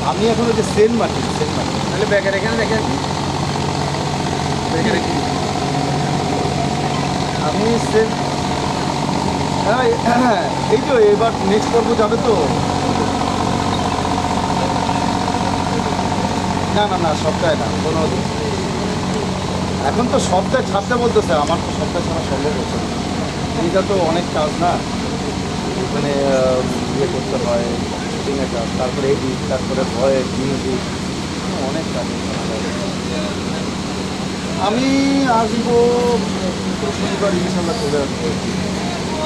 আমি এখন ওই যে সেন্ট মার্টিন তাহলে ব্যাগের এখানে দেখে ব্যাগের আমি সেন্ট এই তো এবার নেক্সট পর্ব যাবে তো না না না সপ্তাহে না কোনো এখন তো সপ্তাহে ছাড়তে বলতেছে আমার তো সপ্তাহে ছাড়া সম্ভব হচ্ছে না এইটা তো অনেক কাজ না মানে ইয়ে করতে হয় শুটিংয়ের কাজ তারপরে এডিট তারপরে ভয়েস মিউজিক অনেক কাজ আমি আসবো শনিবার ইনশাল্লাহ চলে আসবো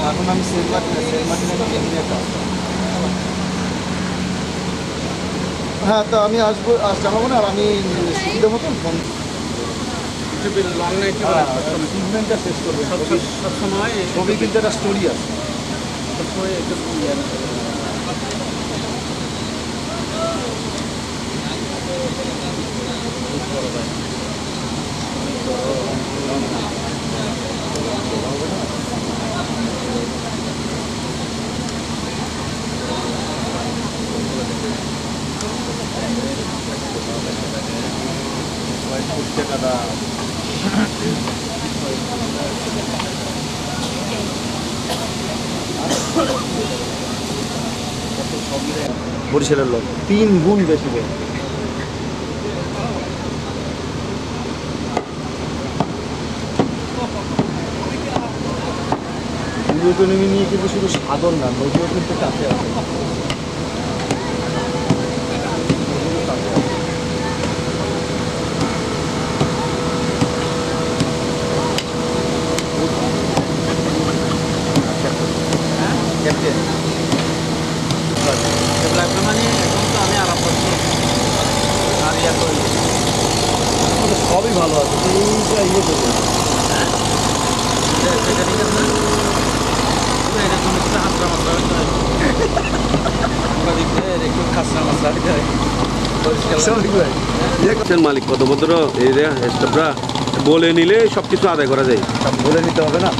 এখন আমি সেন্ট মার্টিনের কাজ হ্যাঁ তো আমি আসবো জানাবো না আর আমি সুবিধা মতন ফোন লং নাইট ট্রিটমেন্টটা শেষ করবো সবসময় ছবি কিন্তু একটা স্টোরি আছে সবসময় একটু বরিশালের লোক 3 গুণ বেশি বড় ইকোনমি নিয়ে কিন্তু শুধু সাগর না নদীও কিন্তু কাছে আছে মানে এখন তো আমি আরাম করছি আর ইয়া করি সবই ভালো আছে এইটা ইয়ে করবে এটা ঠিক আছে না এটা কোনো কিছু হাসরা মশলা হইতে হয় আমরা দেখতে একটু খাসরা মশলা হইতে হয় মালিক কত ভদ্র এরিয়া স্টাফরা বলে নিলে সব কিছু আদায় করা যায় বলে নিতে হবে না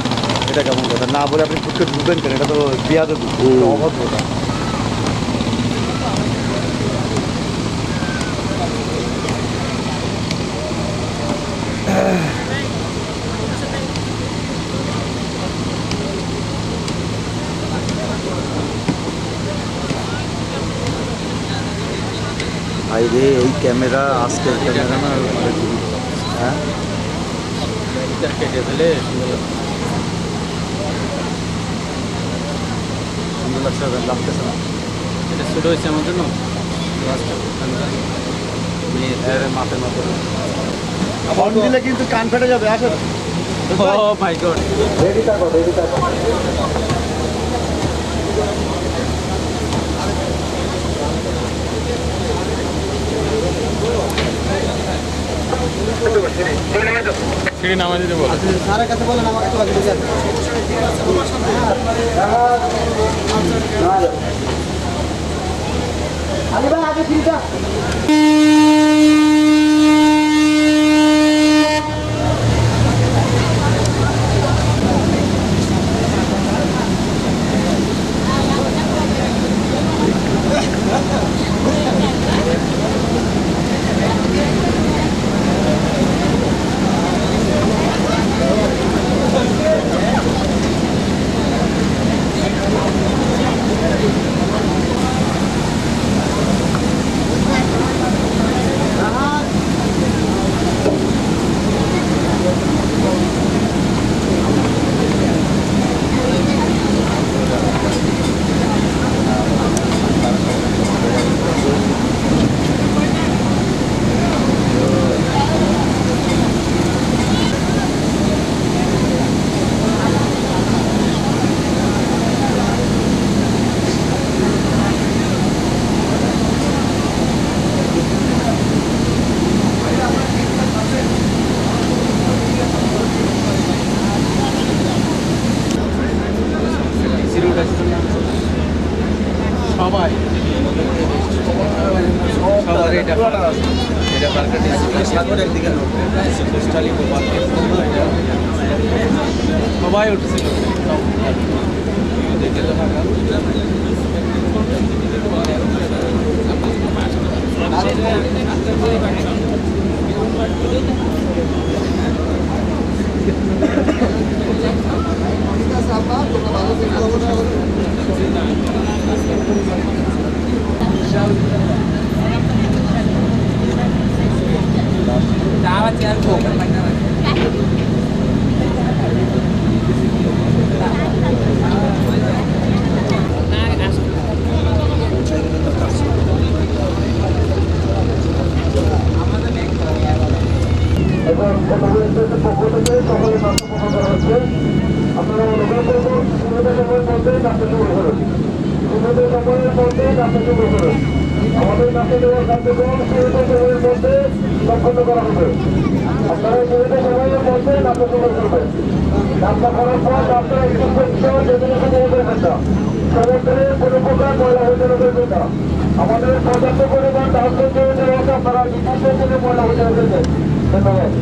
এটা কেমন কথা না বলে আপনি ফুটকে ঢুকবেন কেন এটা তো বেয়াদবি অভদ্রতা ভাই রে এই ক্যামেরা আজকের ক্যামেরা না হ্যাঁ কেটে ফেলে সুন্দর লাগতেছে না এটা ছোটো হয়েছে আমার জন্য মাথায় হর্ন দিলে কিন্তু কান ফেটে যাবে আসেন ও মাই গড রেডি থাকো সিঁড়ি নামা দিতে বলো স্যারের কাছে বলেন আমাকে একটু আগে দিয়ে আগে ভাই আগে ফিরিটা সবাই সবার এটা এটা বার্গার সাগর একদিকে কোস্টালি সবাই উঠছিল দেখে তো থাকা আপনারা অনুভব করুন সময়ের মধ্যে নাচতে শুরু করুন সময়ের মধ্যে নাচতে শুরু করুন আমাদের নাচে দেওয়ার কার্যক্রম সময়ের মধ্যে সম্পন্ন করা হবে আপনারা সময়ের মধ্যে নাচতে শুরু করবেন নাচটা করার পর আপনারা একটু করবেন না সমুদ্রে কোনো প্রকার ময়লা হতে দেবেন না আমাদের পর্যাপ্ত পরিমাণ ডাক্তার জন্য আপনারা বিপুল করে ময়লা হতে দেবেন ধন্যবাদ।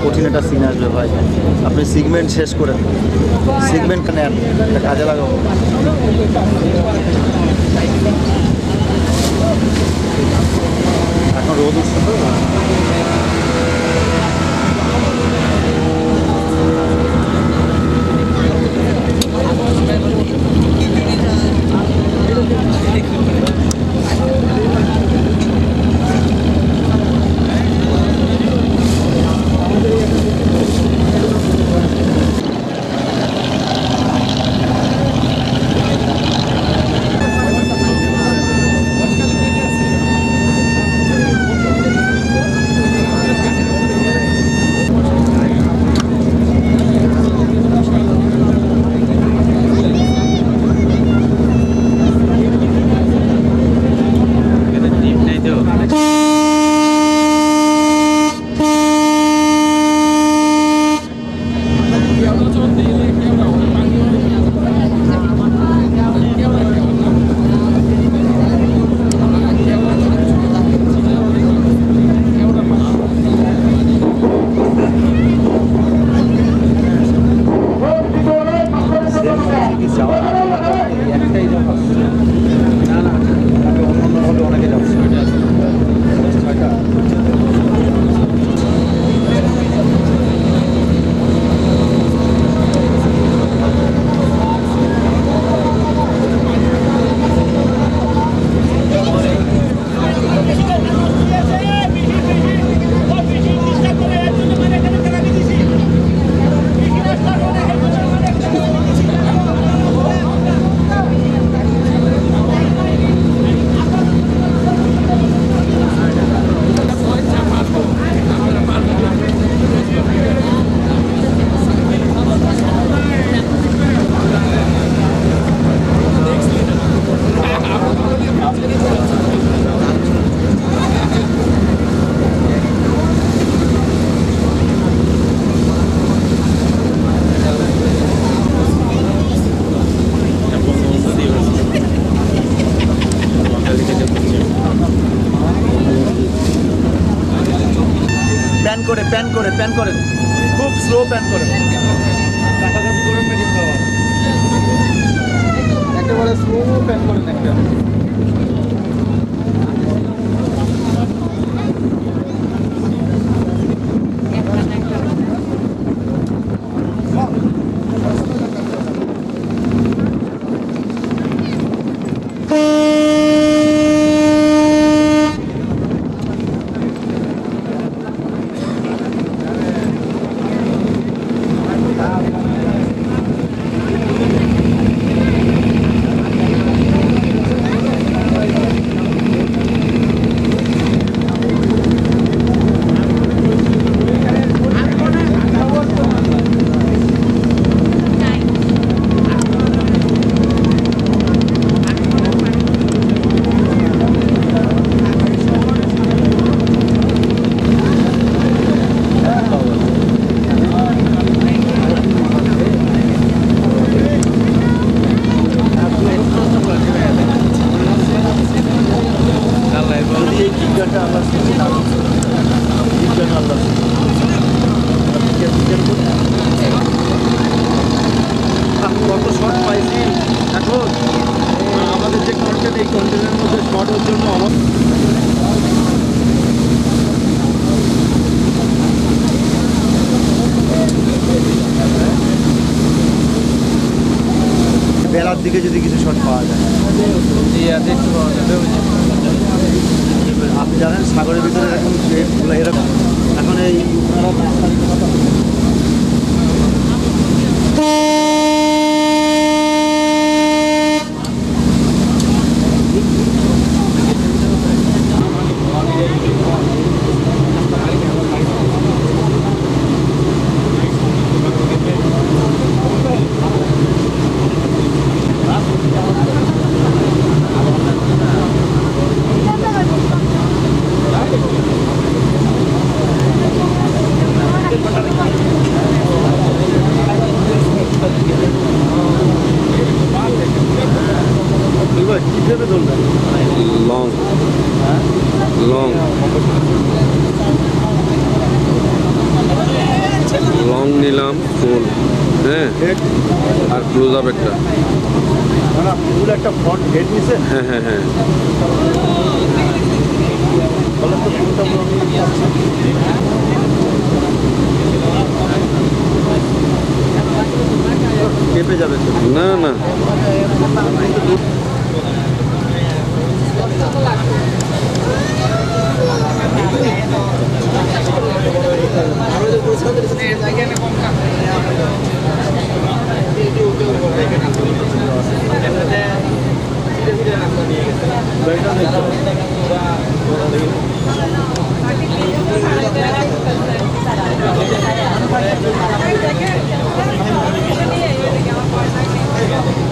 কঠিন একটা সিন আসবে ভাই, আপনি সিগমেন্ট শেষ করেন, সিগমেন্ট নেন, কাজে লাগাবো। এখন রোদ উঠছে তো। নেই তো প্যান করেন, খুব স্লো প্যান করেন, একেবারে স্লো প্যান করেন একটা। যদি এই জিজ্ঞাসা আল্লাহ জিজ্ঞাসা আল্লাহ কত শর্ট পাইছি এখন আমাদের যে কন্টেন্ট, এই কন্টেন্টের মধ্যে শর্টের জন্য আমার বেলার দিকে যদি কিছু শর্ট পাওয়া যায়। আপনি জানেন সাগরের ভিতরে এরকম ট্রেনগুলো এরকম এখন এই কীভাবে ধরবেন লং লং নিলাম ফুল, হ্যাঁ, আর ক্লোজ আপ একটা, না ফুল একটা ফ্রন্ট হেড নিছে, হ্যাঁ হ্যাঁ হ্যাঁ, তাহলে তো ফুলটা কেঁপে যাবে তো। না না Thank you.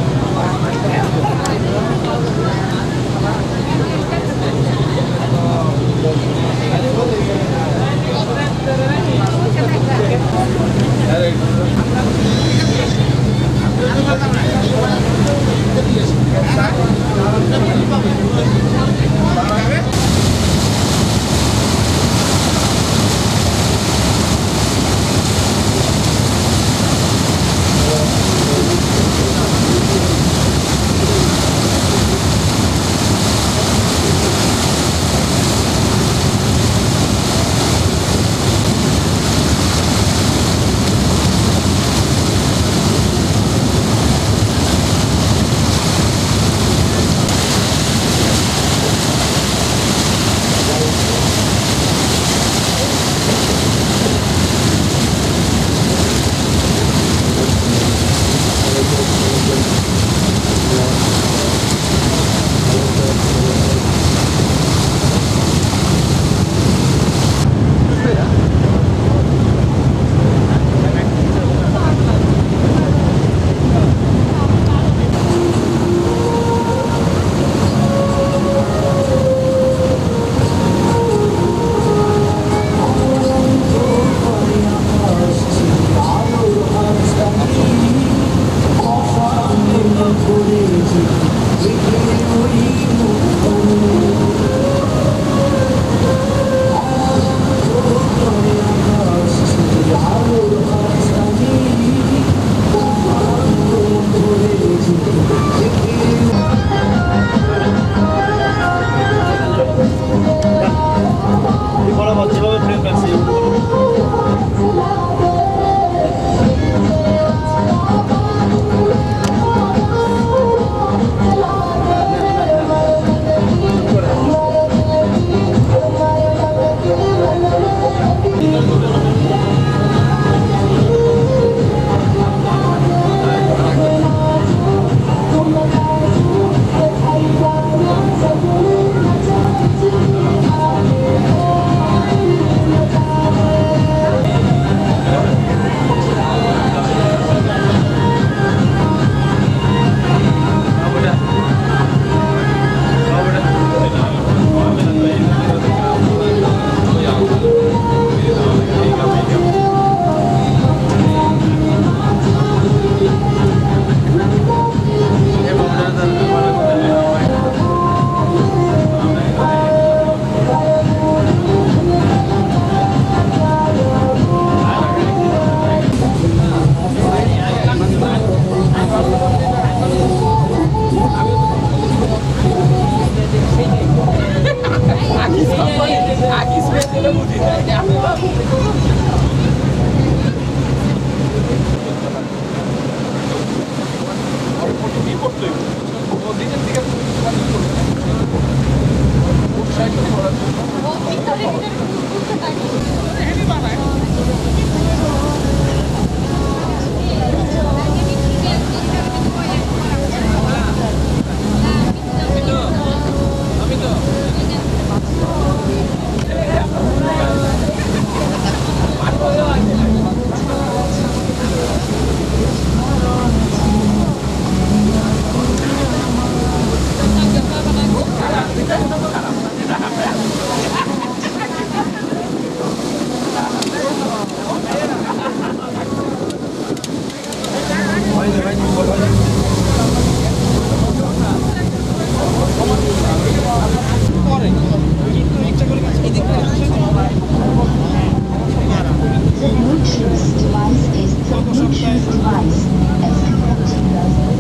The Bluetooth device is the Bluetooth device. Es connecting us.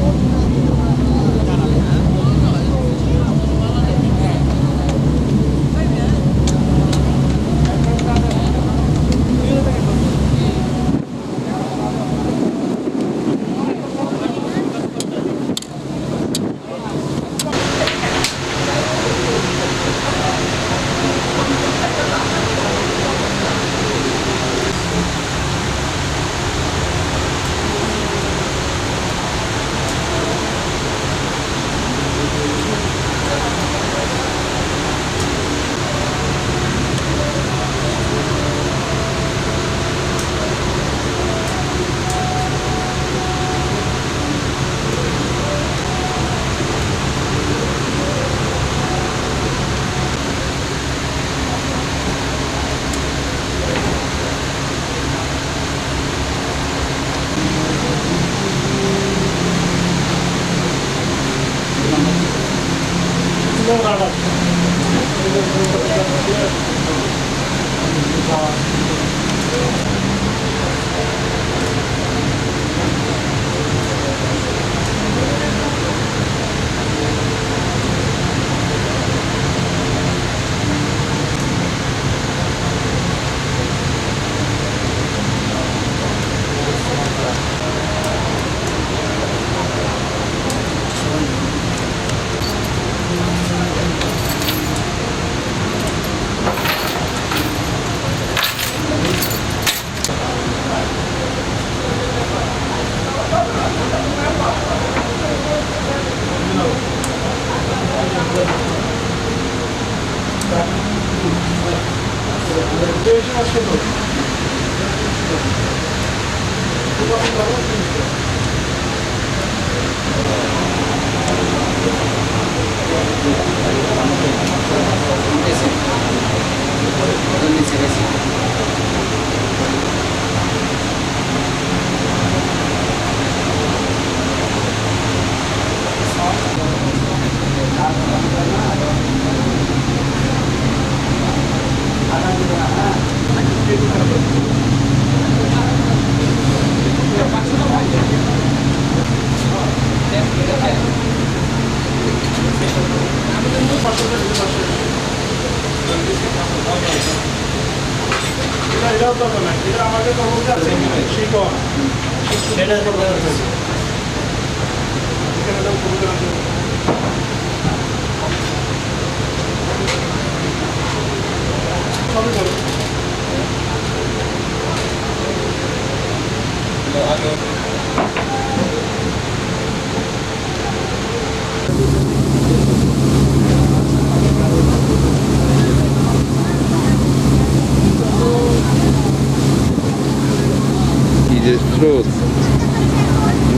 কি যে স্রোত,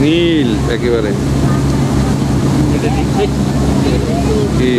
নীল একেবারে। কি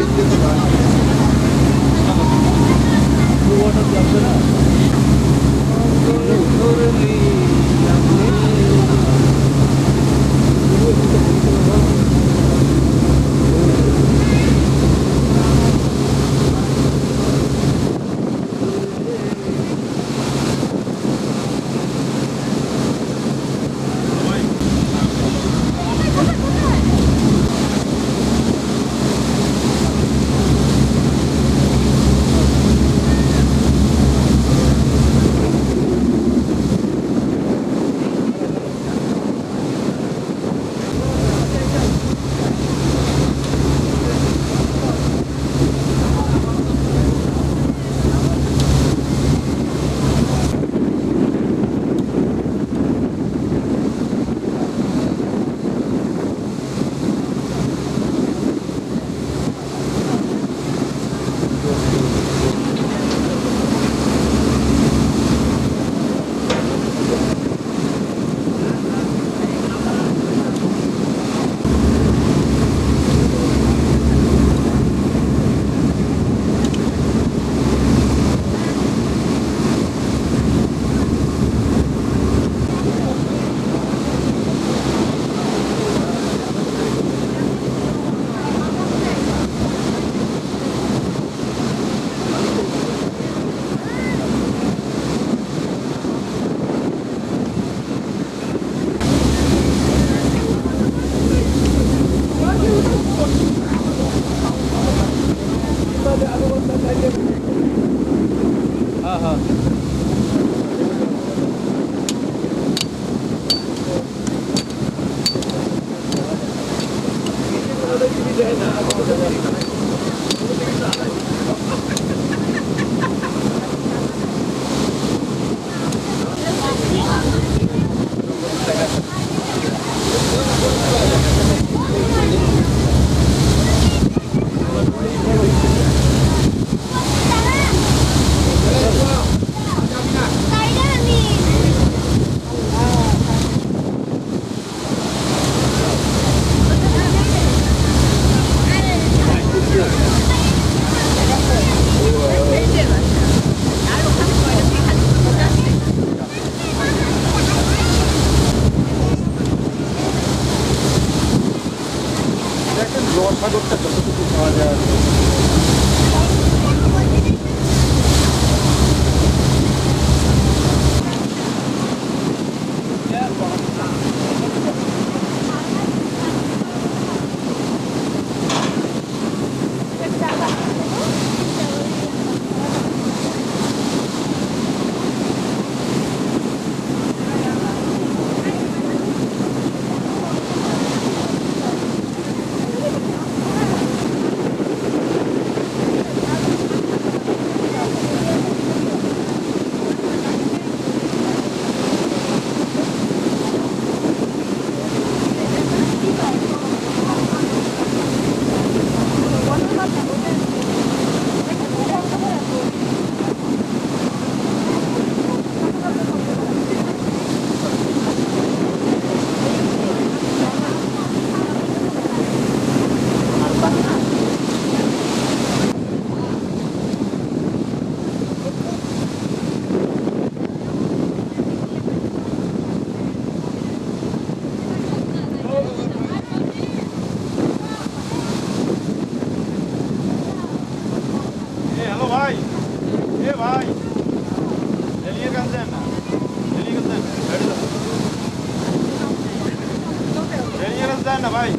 না ভাই,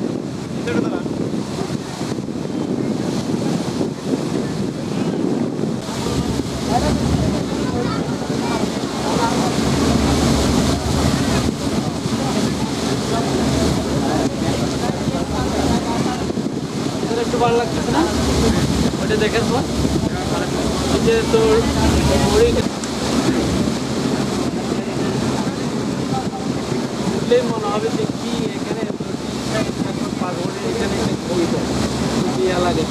ছেড়ে দে না। এটা একটু ভালো লাগতেছে না? ওটা দেখেন ফোন এই যে তোর ওই দেখলেই মনে হবে যে কি এখানে পাগড়ে এখানে কবিত কি লাগে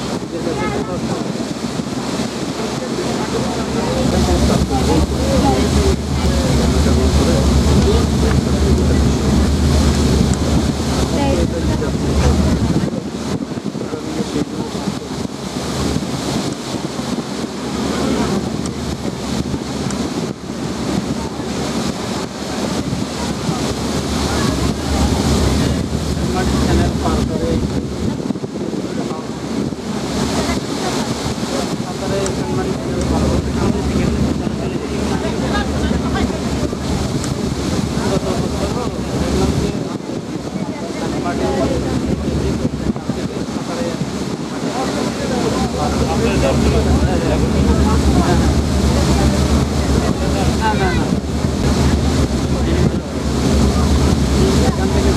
চ্যানেল পার করে তারপরে চ্যানেল পার করতে আমাদের দিকে না না না এখান থেকে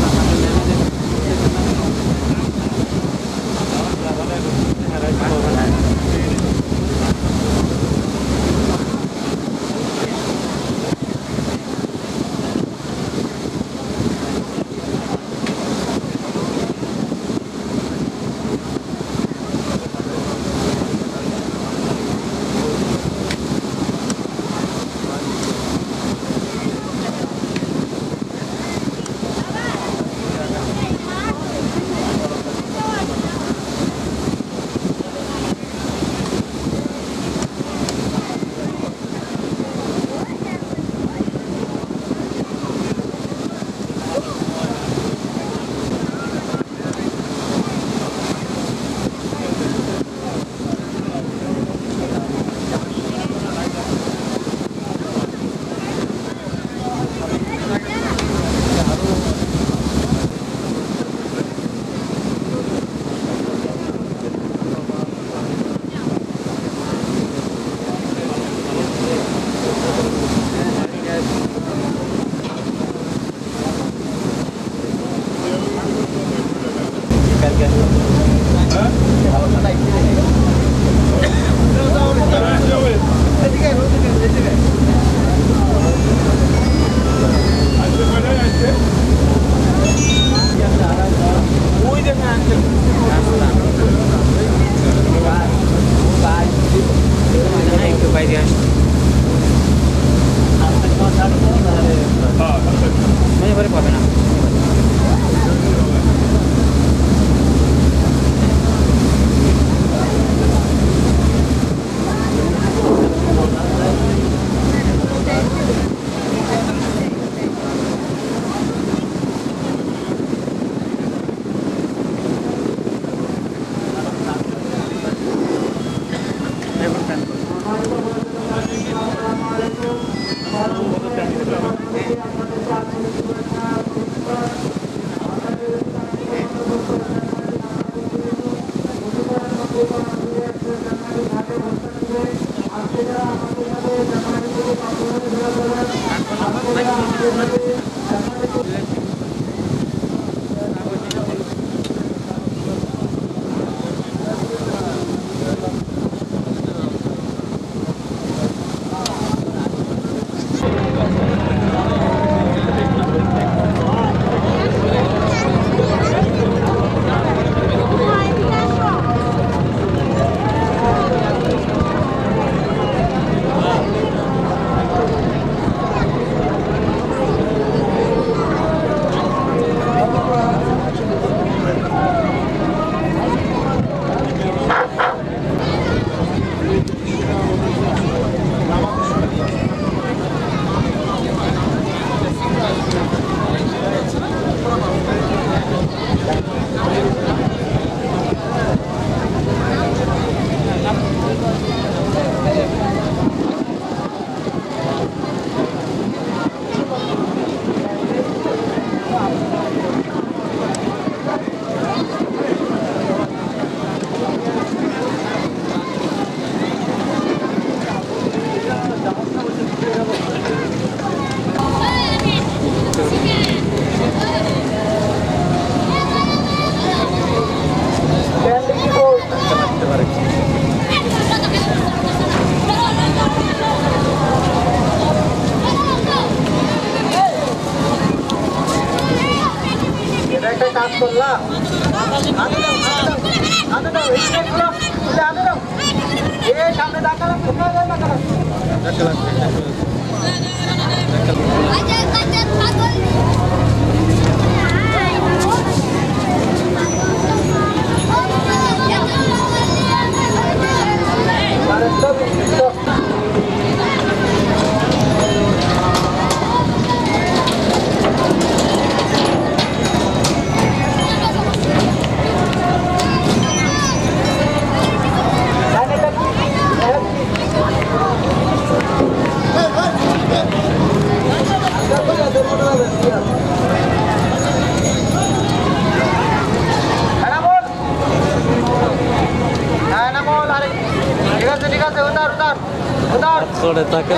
একটু বাইরে আসছে এবারে পাবে না করলা হাতে দাও এই করো হাতে দাও এই সামনে ডাকালা কোথায় যায় ডাকালা করে তাকে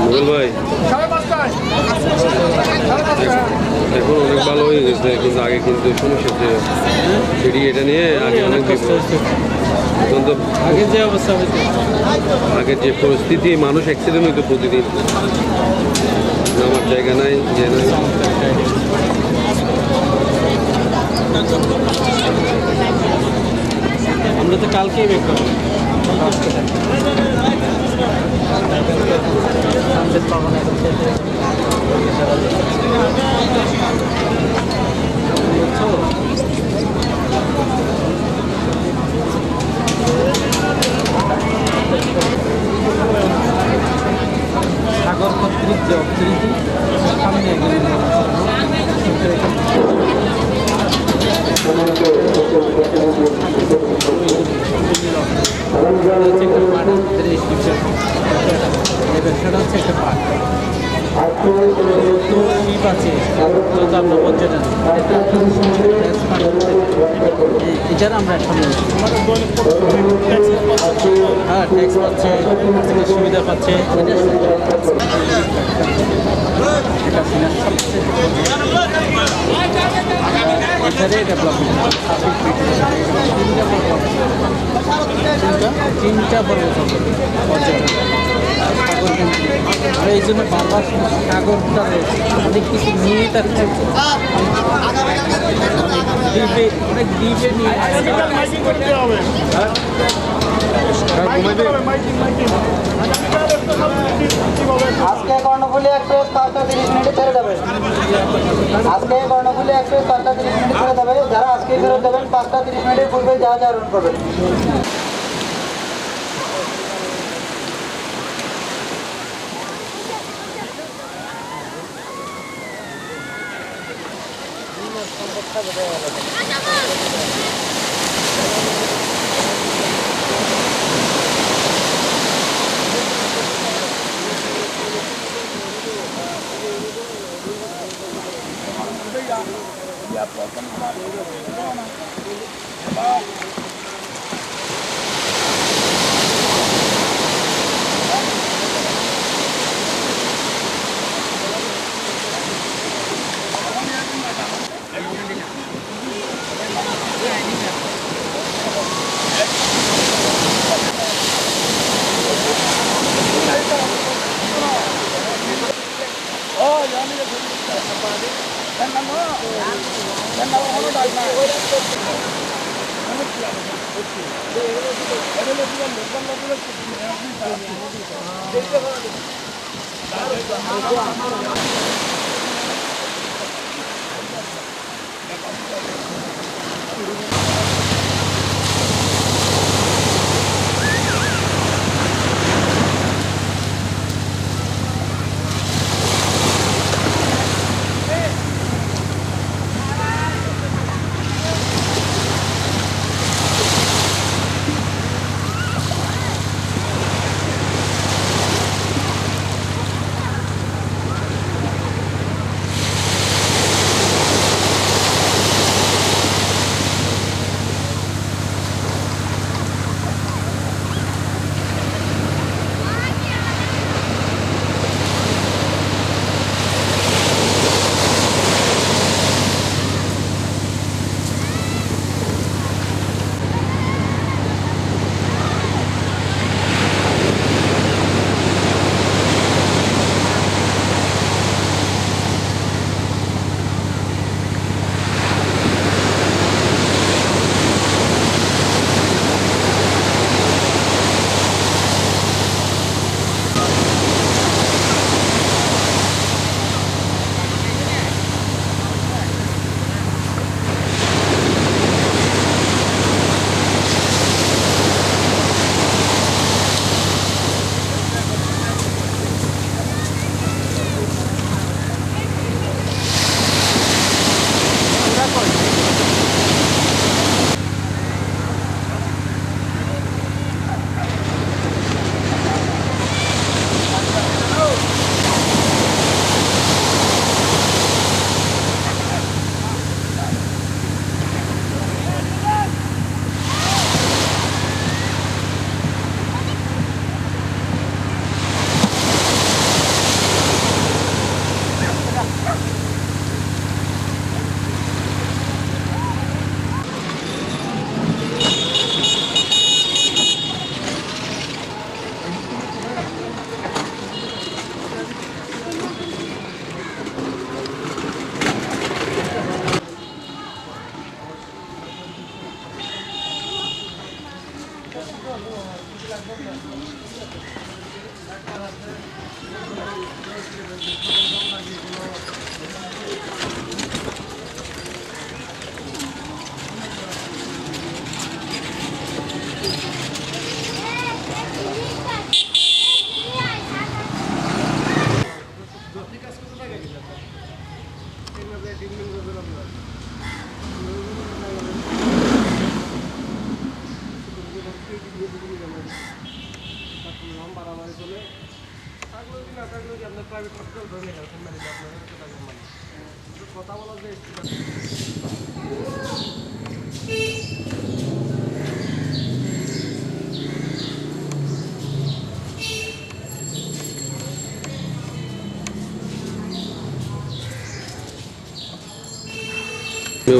মোগল ভাই এখন অনেক ভালো হয়ে গেছে, কিন্তু আগে কিন্তু সমস্যা ছিল সেটি, এটা নিয়ে আগে অনেক এখন তো আগে যে অবস্থা হয়েছে, আগের যে পরিস্থিতি, মানুষ অ্যাক্সিডেন্ট হইতো প্রতিদিন, নামার জায়গা নাই, যে নাই। আমরা তো কালকেই বের করবো। সাগর কর্তৃক যে অর্থনীতি সামনে এগিয়ে ব্যবসাটা হচ্ছে একটা পার্ক, শিপ আছে, যেটা এছাড়া আমরা সামনে হ্যাঁ ট্যাক্স পাচ্ছে, সুবিধা পাচ্ছে, এটা সবচেয়ে ডেভেলপমেন্ট তিনটা বড় আর এই জন্য বারবার সাগরটা অনেক কিছু নিয়ে থাকছে, অনেক দ্বীপে নিয়ে আজকে কর্ণফুলী এক্সপ্রেস 5টা 30 মিনিটে ছেড়ে যাবে। আজকে কর্ণফুলী এক্সপ্রেস 5টা 30 মিনিটে ছেড়ে যাবে। যারা আজকে ফেরত যাবেন 5টা 30 মিনিটের পূর্বে জাহাজ আরোহণ করবেন।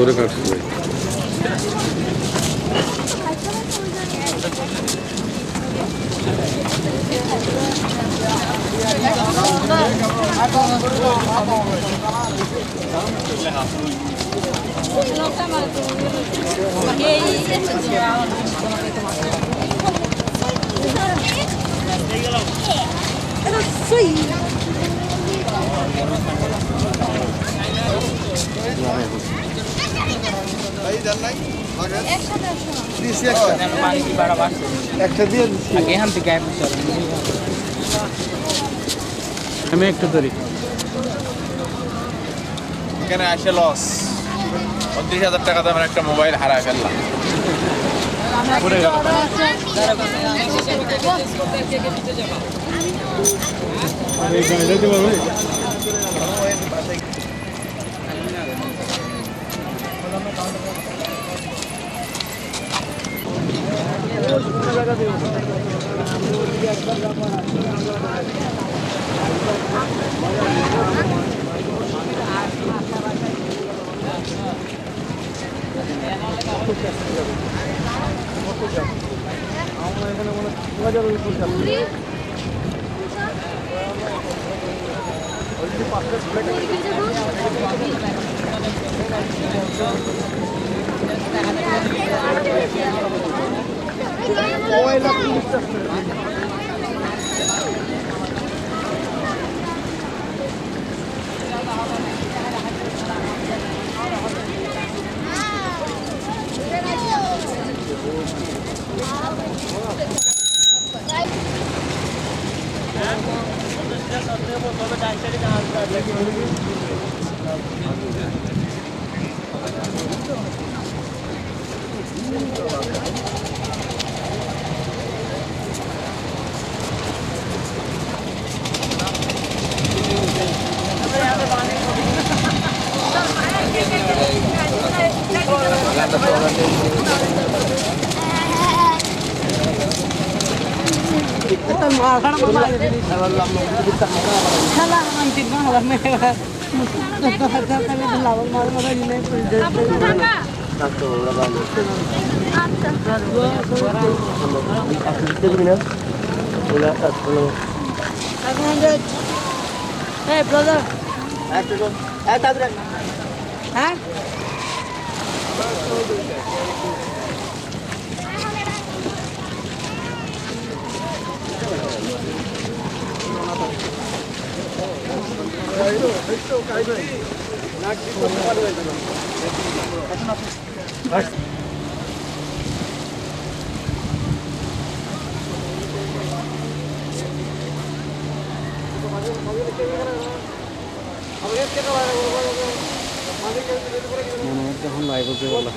ওরে কাটছি ভাই। একটা দিয়ে দিচ্ছি। আমি একটু ধরি এখানে আসে লস 29,000 টাকা দামের একটা মোবাইল হারায় ফেললাম। পড়ে গেল। Hey brother. Huh? যখন লাইভ হচ্ছে বলা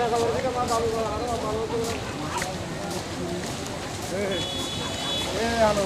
হ্যালো